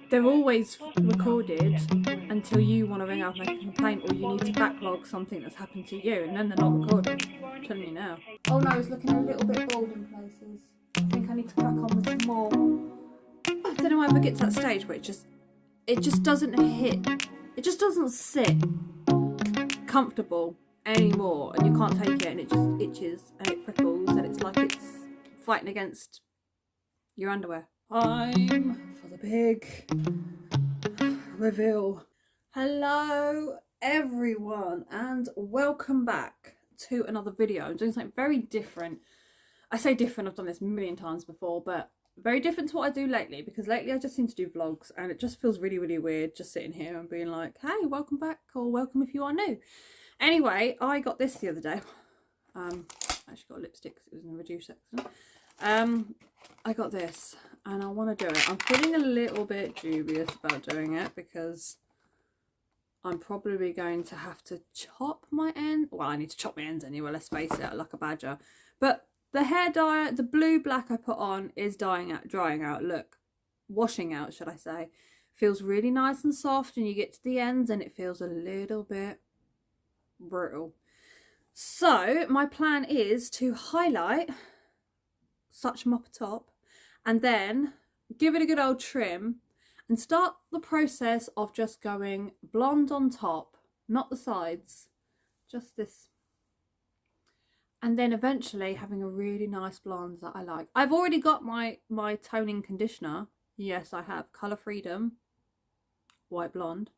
They're always recorded until you want to ring up and make a complaint, or you need to backlog something that's happened to you, and then they're not recorded. I'm telling you now. Oh no, it's looking a little bit bald in places. I think I need to crack on with some more. I don't know ever get to that stage where it just doesn't hit. It just doesn't sit comfortable anymore, and you can't take it, and it just itches and it prickles, and it's like it's fighting against your underwear. Time for the big reveal. Hello everyone, and welcome back to another video. I'm doing something very different. I say different, I've done this a million times before, but very different to what I do lately, because lately I just seem to do vlogs and it just feels really weird just sitting here and being like, hey, welcome back, or welcome if you are new. Anyway, I got this the other day. I actually got lipstick because it was in a reduced section. I got this and I want to do it. I'm feeling a little bit dubious about doing it because I'm probably going to have to chop my end. Well, I need to chop my ends anyway, let's face it, like a badger. But the hair dye, the blue black I put on is drying out, look, washing out, should I say. Feels really nice and soft, and you get to the ends and it feels a little bit brittle. So my plan is to highlight, such them up top, and then give it a good old trim and start the process of just going blonde on top, not the sides, just this. And then eventually having a really nice blonde that I like. I've already got my toning conditioner. Yes, I have. Colour Freedom White Blonde.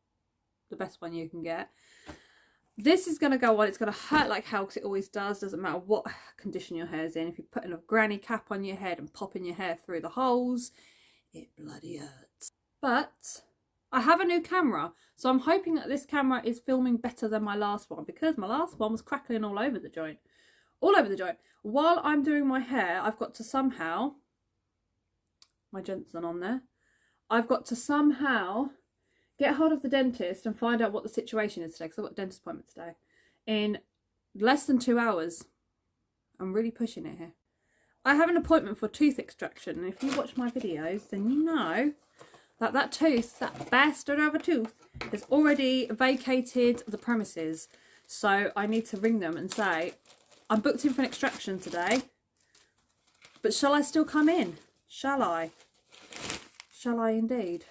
The best one you can get. This is going to go on. It's going to hurt like hell because it always does. Doesn't matter what condition your hair's in. If you're putting a granny cap on your head and popping your hair through the holes, it bloody hurts. But I have a new camera. So I'm hoping that this camera is filming better than my last one, because my last one was crackling all over the joint. While I'm doing my hair, I've got to somehow, my Jensen on there, I've got to somehow get hold of the dentist and find out what the situation is today, because I've got a dentist appointment today in less than 2 hours. I'm really pushing it here. I have an appointment for tooth extraction, and if you watch my videos, then you know that that tooth, that bastard of a tooth, has already vacated the premises. So I need to ring them and say, I'm booked in for an extraction today, but shall I still come in? Shall I? Shall I indeed?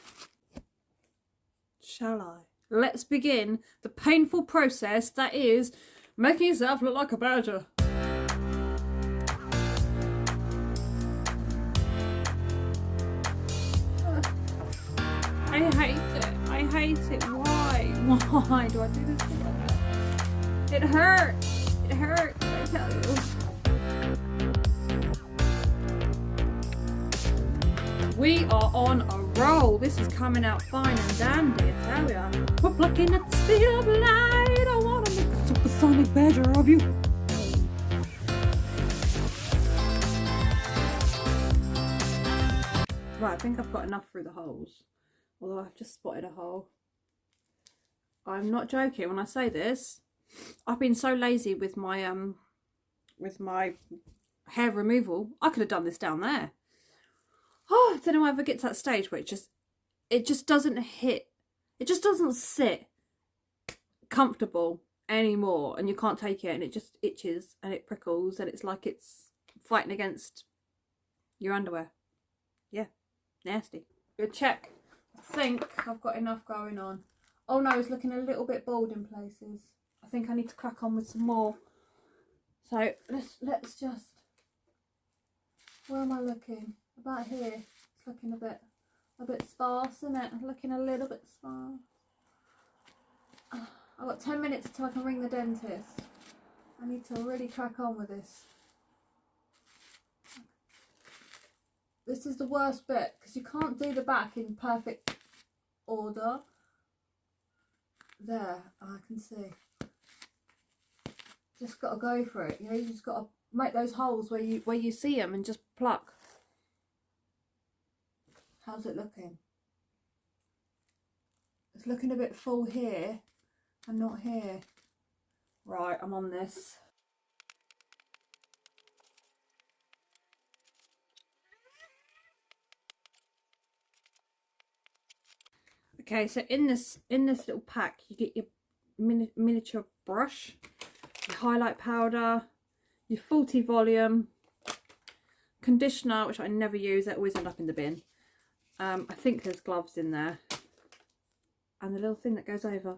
Shall I? Let's begin the painful process that is making yourself look like a badger. I hate it. I hate it. Why? Why do I do this to myself? It hurts. It hurts, I tell you. We are on a roll. This is coming out fine and dandy, I tell ya. We're plucking at the speed of light. I want to make a supersonic badger of you. Right, I think I've got enough through the holes. Although I've just spotted a hole. I'm not joking when I say this. I've been so lazy with my hair removal. I could have done this down there. Oh, I don't know ever get to that stage where it just doesn't hit. It just doesn't sit comfortable anymore, and you can't take it, and it just itches and it prickles, and it's like it's fighting against your underwear. Yeah, nasty. Good check. I think I've got enough going on. Oh no, it's looking a little bit bald in places. I think I need to crack on with some more. So let's just, where am I looking? About here. It's looking a bit sparse, isn't it? Looking a little bit sparse. I've got 10 minutes until I can ring the dentist. I need to really crack on with this. This is the worst bit because you can't do the back in perfect order. There, I can see. Just got to go for it. You know, you just got to make those holes where you see them and just pluck. How's it looking? It's looking a bit full here and not here. Right, I'm on this. Okay, so in this little pack, you get your miniature brush, your highlight powder, your faulty volume, conditioner, which I never use, they always end up in the bin. I think there's gloves in there, and the little thing that goes over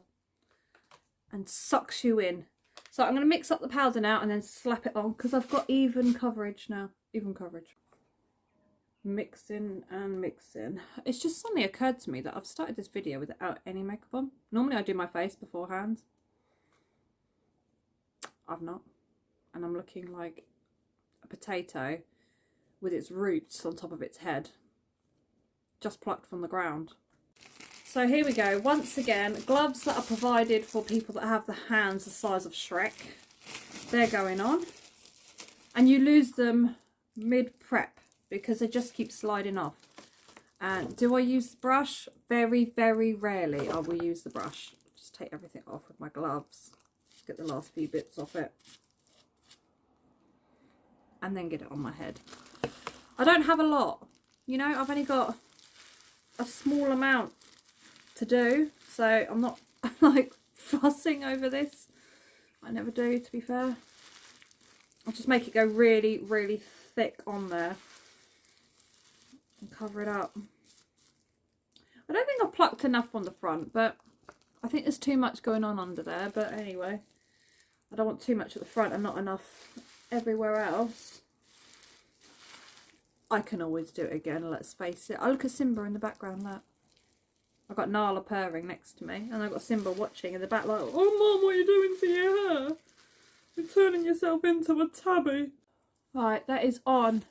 and sucks you in. So I'm going to mix up the powder now and then slap it on, because I've got even coverage now, even coverage. Mixing and mixing. It's just suddenly occurred to me that I've started this video without any makeup on. Normally I do my face beforehand. I've not, and I'm looking like a potato with its roots on top of its head, just plucked from the ground. So here we go, once again, gloves that are provided for people that have the hands the size of Shrek. They're going on, and you lose them mid-prep because they just keep sliding off. And do I use the brush? Very, very rarely I will use the brush. Just take everything off with my gloves. Just get the last few bits off it. And then get it on my head. I don't have a lot. You know, I've only got a small amount to do. So I'm not like fussing over this. I never do, to be fair. I'll just make it go really, really thick on there. And cover it up. I don't think I've plucked enough on the front, but I think there's too much going on under there. But anyway, I don't want too much at the front and not enough everywhere else. I can always do it again, let's face it. I look at Simba in the background, look. I've got Nala purring next to me, and I've got Simba watching in the back like, oh Mum, what are you doing to your hair? You're turning yourself into a tabby. Right, that is on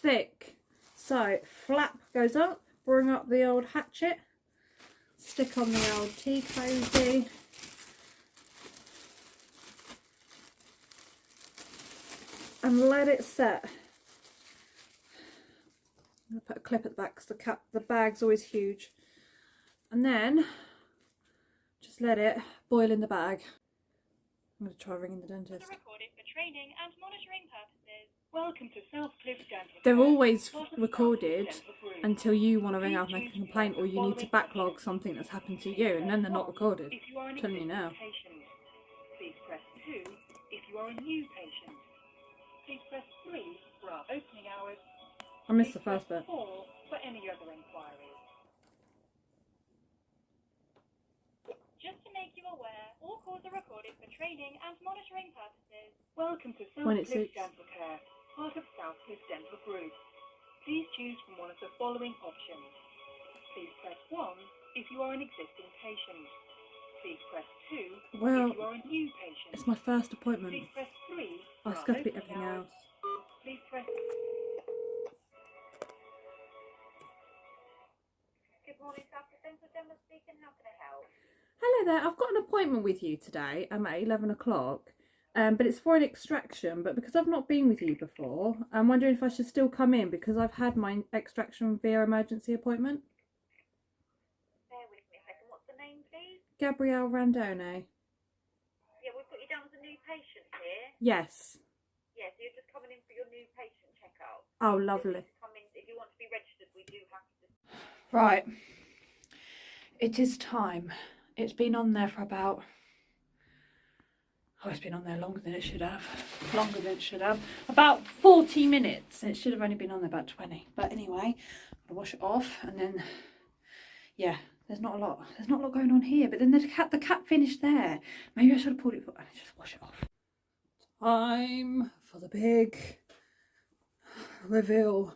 thick. So, flap goes up, bring up the old hatchet, stick on the old tea cozy. And let it set. I'm going to put a clip at the back because the bag's always huge. And then just let it boil in the bag. I'm going to try ringing the dentist. Recorded for training and monitoring purposes. Welcome to South Cliff Dental. They're always recorded until you want to ring up and make a complaint, or you need to backlog something that's happened to you, and then they're not recorded. I'm telling you now. Please press 2 if you are a new patient. Please press 3 for our opening hours. I missed the first bit. 4 for any other inquiries. Just to make you aware, all calls are recorded for training and monitoring purposes. Welcome to South Cliff Dental Care, part of South Cliff Dental Group. Please choose from one of the following options. Please press 1 if you are an existing patient. Please press 2 if you are a new patient. It's my first appointment. Please press 3 Oh, it's got to be everything else. Please press... Good morning, South Cliff Dental, Gemma speaking. How can I help? Hello there, I've got an appointment with you today at 11 o'clock, but it's for an extraction. But because I've not been with you before, I'm wondering if I should still come in because I've had my extraction via emergency appointment. Bear with me a second. What's the name, please? Gabrielle Randone. Yeah, we've got you down as a new patient here. Yes. Yeah, so you're just coming in for your new patient checkout. Oh, lovely. If you want to be registered, we do have to... Right. It is time. It's been on there for about... Oh, it's been on there longer than it should have. Longer than it should have. About 40 minutes. It should have only been on there about 20. But anyway, I'll wash it off and then... Yeah, there's not a lot. There's not a lot going on here. But then the cat finished there. Maybe I should have pulled it... Just wash it off. Time for the big reveal.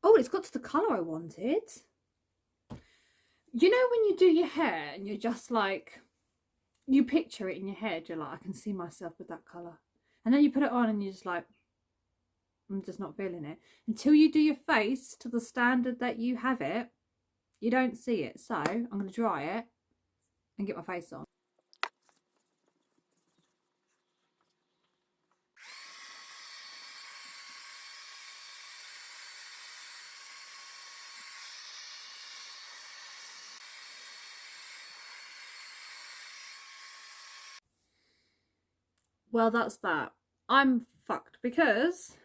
Oh, it's got to the colour I wanted. You know when you do your hair and you're just like, you picture it in your head, you're like, I can see myself with that colour. And then you put it on and you're just like, I'm just not feeling it. Until you do your face to the standard that you have it, you don't see it. So I'm going to dry it and get my face on. Well, that's that. I'm fucked because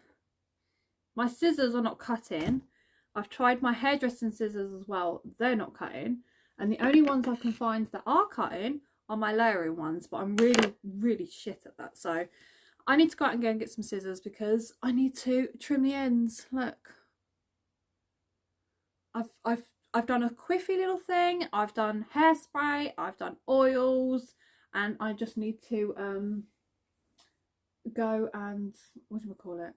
My scissors are not cutting. I've tried my hairdressing scissors as well. They're not cutting. And the only ones I can find that are cutting are my layering ones. But I'm really, really shit at that. So I need to go out and go and get some scissors because I need to trim the ends. Look. I've done a quiffy little thing. I've done hairspray. I've done oils. And I just need to go and, what do we call it?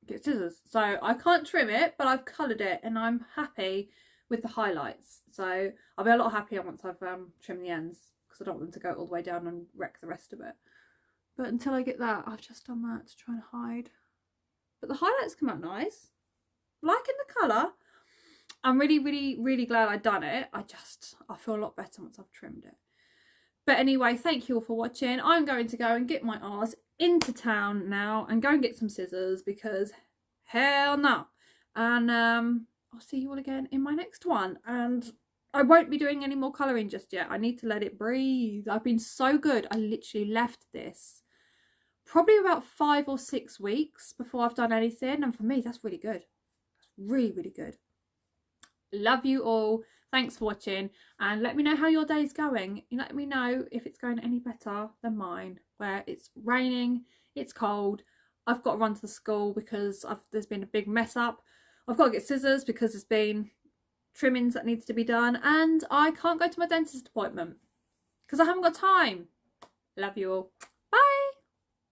Get scissors. So I can't trim it, but I've coloured it and I'm happy with the highlights. So I'll be a lot happier once I've trimmed the ends, because I don't want them to go all the way down and wreck the rest of it. But until I get that, I've just done that to try and hide. But the highlights come out nice. Liking the colour. I'm really, really, really glad I've done it. I feel a lot better once I've trimmed it. But anyway, thank you all for watching. I'm going to go and get my arse into town now and go and get some scissors, because hell no. And I'll see you all again in my next one. And I won't be doing any more colouring just yet. I need to let it breathe. I've been so good. I literally left this probably about 5 or 6 weeks before I've done anything. And for me, that's really good. Really, really good. Love you all. Thanks for watching, and let me know how your day's going. You let me know if it's going any better than mine, where it's raining, it's cold, I've got to run to the school because there's been a big mess up, I've got to get scissors because there's been trimmings that needs to be done, and I can't go to my dentist appointment because I haven't got time. Love you all.